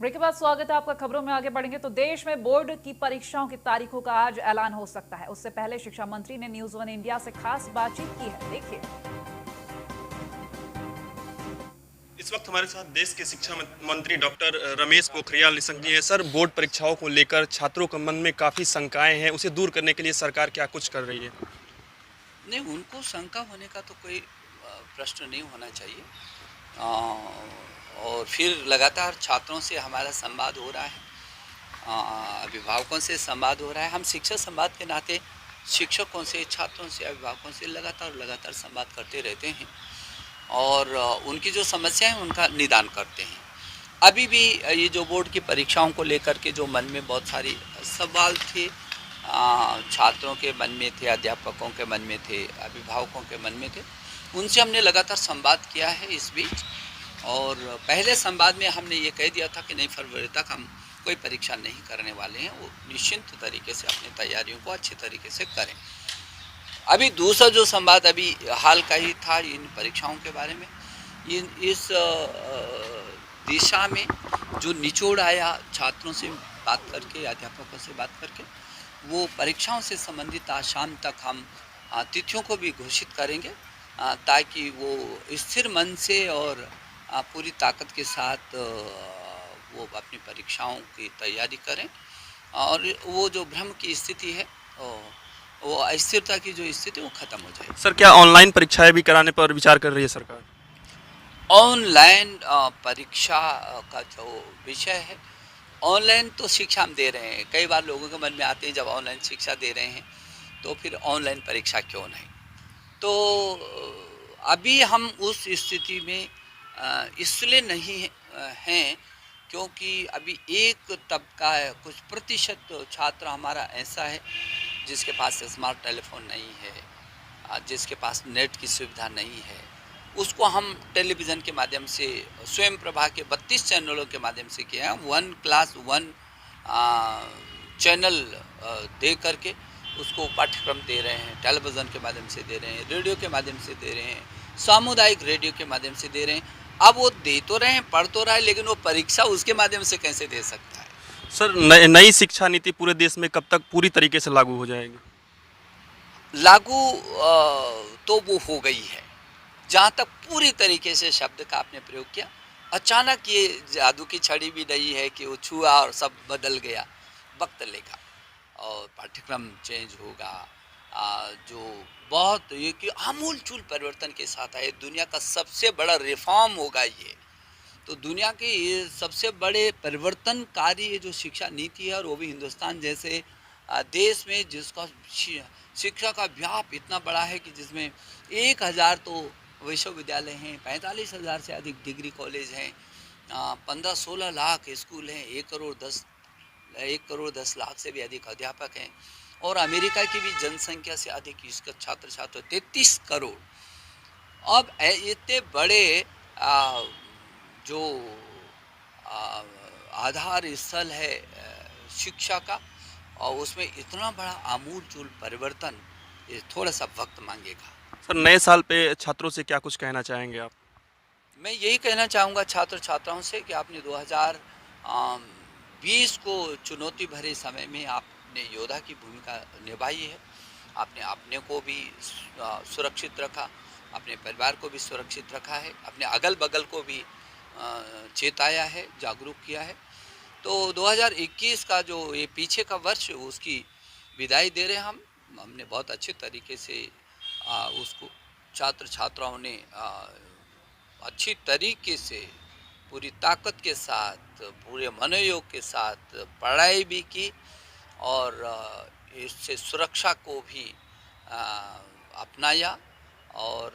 Break के बाद स्वागत है आपका। खबरों में आगे बढ़ेंगे तो देश में बोर्ड की परीक्षाओं की तारीखों का आज ऐलान हो सकता है। उससे पहले शिक्षा मंत्री ने न्यूज वन इंडिया से खास बातचीत की है, देखिए। इस वक्त हमारे साथ देश के शिक्षा मंत्री डॉक्टर रमेश पोखरियाल निशंक जी हैं। सर, बोर्ड परीक्षाओं को लेकर छात्रों के मन में काफ़ी शंकाएं हैं, उसे दूर करने के लिए सरकार क्या कुछ कर रही है? नहीं, उनको शंका होने का तो कोई प्रश्न नहीं होना चाहिए। और फिर लगातार छात्रों से हमारा संवाद हो रहा है, अभिभावकों से संवाद हो रहा है। हम शिक्षक संवाद के नाते शिक्षकों से, छात्रों से, अभिभावकों से लगातार संवाद करते रहते हैं और उनकी जो समस्या है उनका निदान करते हैं। अभी भी ये जो बोर्ड की परीक्षाओं को लेकर के जो मन में बहुत सारी सवाल थे, छात्रों के मन में थे, अध्यापकों के मन में थे, अभिभावकों के मन में थे, उनसे हमने लगातार संवाद किया है इस बीच। और पहले संवाद में हमने ये कह दिया था कि नहीं, फरवरी तक हम कोई परीक्षा नहीं करने वाले हैं, वो निश्चिंत तरीके से अपनी तैयारियों को अच्छे तरीके से करें। अभी दूसरा जो संवाद अभी हाल का ही था इन परीक्षाओं के बारे में, इस दिशा में जो निचोड़ आया छात्रों से बात करके, अध्यापकों से बात करके, वो परीक्षाओं से संबंधित आज शाम तक हम तिथियों को भी घोषित करेंगे, ताकि वो स्थिर मन से और पूरी ताकत के साथ वो अपनी परीक्षाओं की तैयारी करें और वो जो भ्रम की स्थिति है, वो अस्थिरता की जो स्थिति वो खत्म हो जाए। सर, क्या ऑनलाइन परीक्षाएं भी कराने पर विचार कर रही है सरकार? ऑनलाइन परीक्षा का जो विषय है, ऑनलाइन तो शिक्षा हम दे रहे हैं। कई बार लोगों के मन में आते हैं जब ऑनलाइन शिक्षा दे रहे हैं तो फिर ऑनलाइन परीक्षा क्यों नहीं। तो अभी हम उस स्थिति में इसलिए नहीं हैं क्योंकि अभी एक तबका है, कुछ प्रतिशत छात्र हमारा ऐसा है जिसके पास स्मार्ट टेलीफोन नहीं है, जिसके पास नेट की सुविधा नहीं है। उसको हम टेलीविज़न के माध्यम से, स्वयं प्रभा के 32 चैनलों के माध्यम से किया है। 1 क्लास 1 चैनल दे करके उसको पाठ्यक्रम दे रहे हैं, टेलीविज़न के माध्यम से दे रहे हैं, रेडियो के माध्यम से दे रहे हैं, सामुदायिक रेडियो के माध्यम से दे रहे हैं। अब वो दे तो रहे हैं, पढ़ तो रहा है, लेकिन वो परीक्षा उसके माध्यम से कैसे दे सकता है? सर, नई शिक्षा नीति पूरे देश में कब तक पूरी तरीके से लागू हो जाएगी? लागू तो वो हो गई है। जहाँ तक पूरी तरीके से शब्द का आपने प्रयोग किया, अचानक ये जादू की छड़ी भी नहीं है कि वो छुआ और सब बदल गया। वक्त लेगा और पाठ्यक्रम चेंज होगा, जो बहुत ये कि आमूल-चूल परिवर्तन के साथ आए। दुनिया का सबसे बड़ा रिफॉर्म होगा ये। तो दुनिया के ये सबसे बड़े परिवर्तनकारी ये जो शिक्षा नीति है, और वो भी हिंदुस्तान जैसे देश में जिसका शिक्षा का व्याप इतना बड़ा है कि जिसमें 1000 तो विश्वविद्यालय हैं, 45,000 से अधिक डिग्री कॉलेज हैं, 15-16 लाख स्कूल हैं, 1 करोड़ 10 लाख से भी अधिक अध्यापक हैं, और अमेरिका की भी जनसंख्या से अधिक इसका छात्र छात्र 33 करोड़। अब इतने बड़े जो आधार स्थल है शिक्षा का, और उसमें इतना बड़ा आमूल-चूल परिवर्तन, ये थोड़ा सा वक्त मांगेगा। सर, नए साल पे छात्रों से क्या कुछ कहना चाहेंगे आप? मैं यही कहना चाहूँगा छात्र छात्राओं से कि आपने 2020 को चुनौती भरे समय में आपने योद्धा की भूमिका निभाई है। आपने अपने को भी सुरक्षित रखा, अपने परिवार को भी सुरक्षित रखा है, अपने अगल बगल को भी चेताया है, जागरूक किया है। तो 2021 का जो ये पीछे का वर्ष, उसकी विदाई दे रहे हैं हम। हमने बहुत अच्छे तरीके से उसको छात्र छात्राओं ने अच्छी तरीके से, पूरी ताकत के साथ, पूरे मनोयोग के साथ पढ़ाई भी की, और इससे सुरक्षा को भी अपनाया। और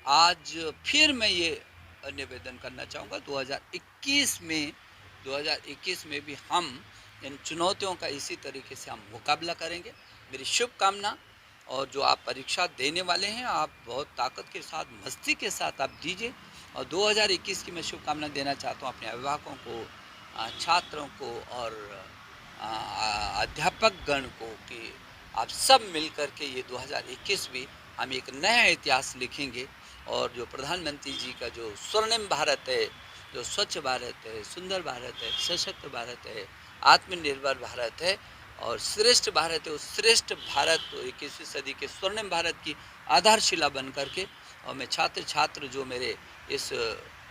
आज फिर मैं ये निवेदन करना चाहूँगा, 2021 में भी हम इन चुनौतियों का इसी तरीके से हम मुकाबला करेंगे। मेरी शुभकामना। और जो आप परीक्षा देने वाले हैं, आप बहुत ताकत के साथ, मस्ती के साथ आप दीजिए। और 2021 की मैं शुभकामना देना चाहता हूँ अपने अभिभावकों को, छात्रों को और अध्यापक गण को, कि आप सब मिलकर के ये 2021 भी हम एक नया इतिहास लिखेंगे। और जो प्रधानमंत्री जी का जो स्वर्णिम भारत है, जो स्वच्छ भारत है, सुंदर भारत है, सशक्त भारत है, आत्मनिर्भर भारत है और श्रेष्ठ भारत है। उस श्रेष्ठ भारत 21वीं सदी के स्वर्णिम भारत की आधारशिला बन करके और मैं छात्र जो मेरे इस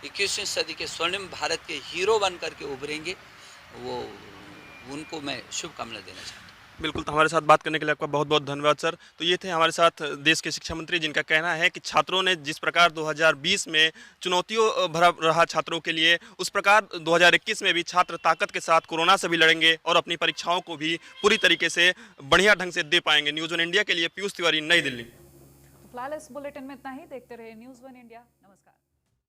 21वीं सदी के स्वर्णिम भारत के हीरो बन करके उभरेंगे, वो उनको मैं शुभकामना देना चाहता हूँ। बिल्कुल, तो हमारे साथ बात करने के लिए आपका बहुत बहुत धन्यवाद सर। तो ये थे हमारे साथ देश के शिक्षा मंत्री, जिनका कहना है कि छात्रों ने जिस प्रकार 2020 में चुनौतियों भरा रहा छात्रों के लिए, उस प्रकार 2021 में भी छात्र ताकत के साथ कोरोना से भी लड़ेंगे और अपनी परीक्षाओं को भी पूरी तरीके से बढ़िया ढंग से दे पाएंगे। न्यूज़ वन इंडिया के लिए पीयूष तिवारी, नई दिल्ली। तो फिलहाल इस बुलेटिन में इतना ही। देखते रहिए न्यूज़ वन इंडिया। नमस्कार।